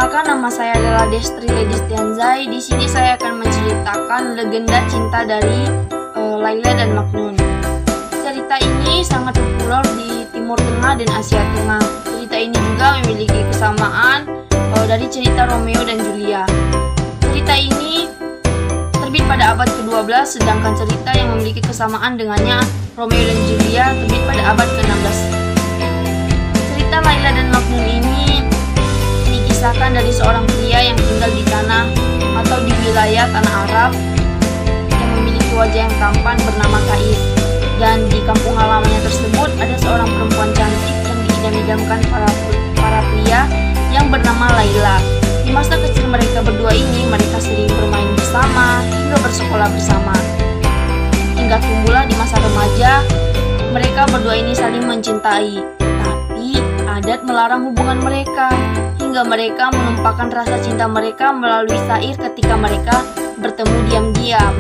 Perkenalkan, nama saya adalah Destri Ledistianzai. Di sini saya akan menceritakan legenda cinta dari Laila dan Majnun. Cerita ini sangat populer di Timur Tengah dan Asia Tengah. Cerita ini juga memiliki kesamaan dari cerita Romeo dan Julia. Cerita ini terbit pada abad ke-12, sedangkan cerita yang memiliki kesamaan dengannya, Romeo dan Julia, terbit pada abad ke-16. Cerita Laila dan Majnun ini dikisahkan dari seorang pria yang tinggal di tanah atau di wilayah tanah Arab yang memiliki wajah yang tampan bernama Kais. Dan di kampung halamannya tersebut ada seorang perempuan cantik yang diidam-idamkan para pria yang bernama Laila. Di masa kecil mereka berdua ini, mereka sering bermain bersama hingga bersekolah bersama. Hingga tumbuhlah di masa remaja, mereka berdua ini saling mencintai. Tapi adat melarang hubungan mereka, hingga mereka menumpahkan rasa cinta mereka melalui syair ketika mereka bertemu diam-diam.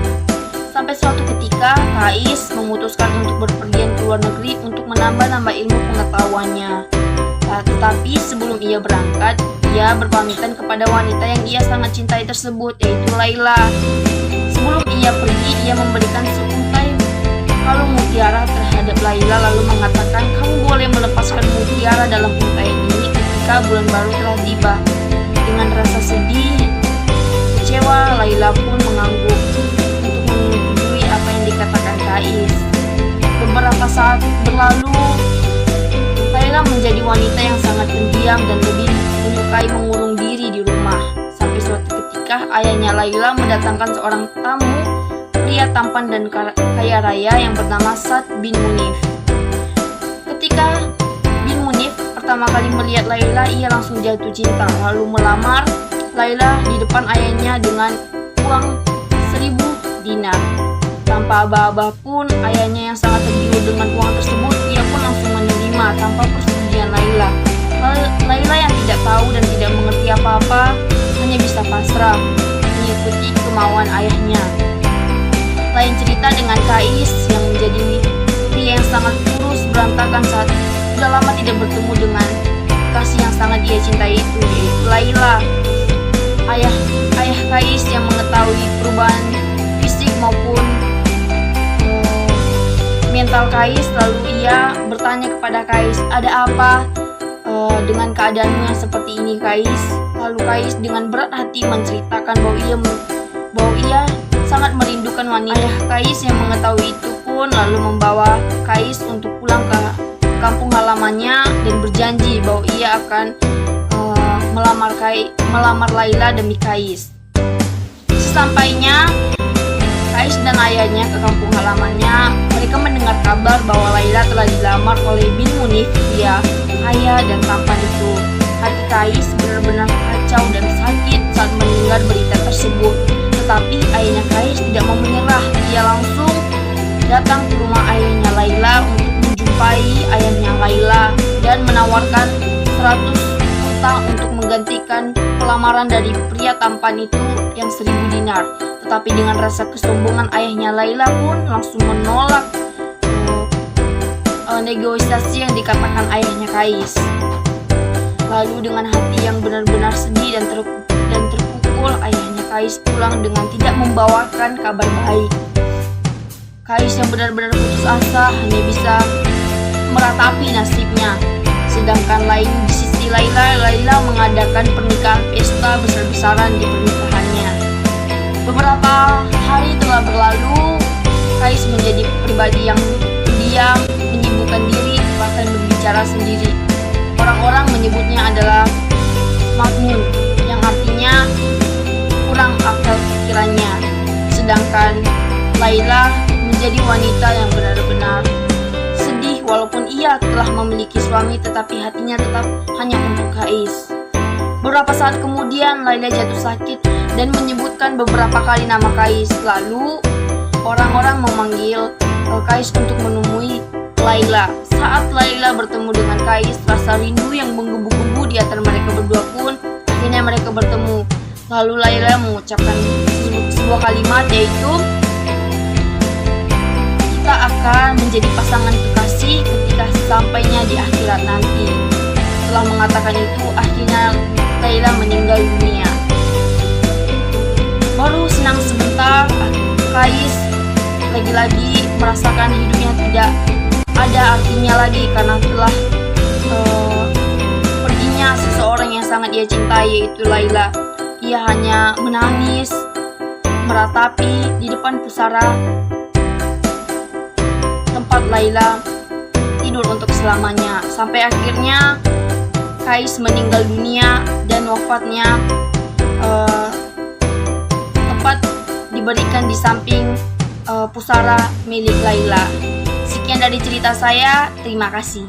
Sampai suatu ketika, Kais memutuskan untuk berpergian ke luar negeri untuk menambah-nambah ilmu pengetahuannya. Tetapi sebelum ia berangkat, ia berpamitan kepada wanita yang ia sangat cintai tersebut, yaitu Laila. Sebelum ia pergi, ia memberikan seuntai kalung mutiara terhadap Laila, lalu mengatakan, "Kamu boleh melepaskan mutiara dalam untai ini ketika bulan baru telah tiba." Dengan rasa sedih, kecewa, Laila pun mengangguk untuk menyetujui apa yang dikatakan Kais. Beberapa saat berlalu, Laila menjadi wanita yang sangat pendiam dan lebih menyukai mengurung diri di rumah. Sampai suatu ketika, ayahnya Laila mendatangkan seorang tamu, pria tampan dan kaya raya yang bernama Sa'd bin Munif. Ketika bin Munif pertama kali melihat Laila, ia langsung jatuh cinta, lalu melamar Laila di depan ayahnya dengan uang 1000 dinar. Tanpa aba-aba pun, ayahnya yang sangat tergiur dengan uang tersebut, ia pun langsung menerima tanpa persetujuan Laila. Laila yang tidak tahu dan tidak mengerti apa-apa, hanya bisa pasrah mengikuti kemauan ayahnya. Lain cerita dengan Kais yang menjadi pria yang sangat kurus berantakan saat sudah lama tidak bertemu dengan kasih yang sangat dia cintai itu, yaitu Laila. Ayah Kais yang mengetahui perubahan fisik maupun mental Kais, lalu ia bertanya kepada Kais, "Ada apa dengan keadaanmu yang seperti ini, Kais?" Lalu Kais dengan berat hati menceritakan bahwa ia sangat merindukan wanita. Ayah Kais yang mengetahui itu pun lalu membawa Kais untuk pulang ke kampung halamannya dan berjanji bahwa ia akan melamar Laila demi Kais. Sesampainya Kais dan ayahnya ke kampung halamannya, mereka mendengar kabar bahwa Laila telah dilamar oleh bin Munif, pria kaya dan tampan itu. Hati Kais benar-benar kacau dan sakit saat mendengar berita tersebut. Tetapi ayahnya Kais tidak mau menyerah. Ia langsung datang ke rumah ayahnya Laila untuk menjumpai ayahnya Laila dan menawarkan 100 unta untuk menggantikan pelamaran dari pria tampan itu yang 1000 dinar. Tetapi dengan rasa kesombongan ayahnya Laila pun langsung menolak negosiasi yang dikatakan ayahnya Kais. Lalu dengan hati yang benar-benar sedih dan terpukul, ayahnya Kais pulang dengan tidak membawakan kabar baik. Kais yang benar-benar putus asa hanya bisa meratapi nasibnya. Sedangkan lain di sisi Laila mengadakan pernikahan pesta besar-besaran di pernikahannya. Beberapa hari telah berlalu, Kais menjadi pribadi yang diam, menyibukkan diri, bahkan berbicara sendiri. Orang-orang menyebutnya adalah Majnun, yang artinya kurang akal pikirannya. Sedangkan Laila menjadi wanita yang benar-benar sedih walaupun ia telah memiliki suami, tetapi hatinya tetap hanya untuk Kais. Beberapa saat kemudian Laila jatuh sakit dan menyebutkan beberapa kali nama Kais. Lalu orang-orang memanggil Kais untuk menemui Laila. Saat Laila bertemu dengan Kais, rasa rindu yang menggebu-gebu di antara mereka berdua pun akhirnya mereka bertemu. Lalu Laila mengucapkan sebuah kalimat, yaitu, "Kita akan menjadi pasangan kekasih ketika sampainya di akhirat nanti." Setelah mengatakan itu, akhirnya Laila meninggal dunia. Baru senang sebentar, Kais lagi-lagi merasakan hidupnya tidak ada artinya lagi karena telah perginya seseorang yang sangat ia cintai, yaitu Laila. Ia hanya menangis, meratapi di depan pusara tempat Laila tidur untuk selamanya. Sampai akhirnya Kais meninggal dunia dan wafatnya tepat diberikan di samping pusara milik Laila. Sekian dari cerita saya, terima kasih.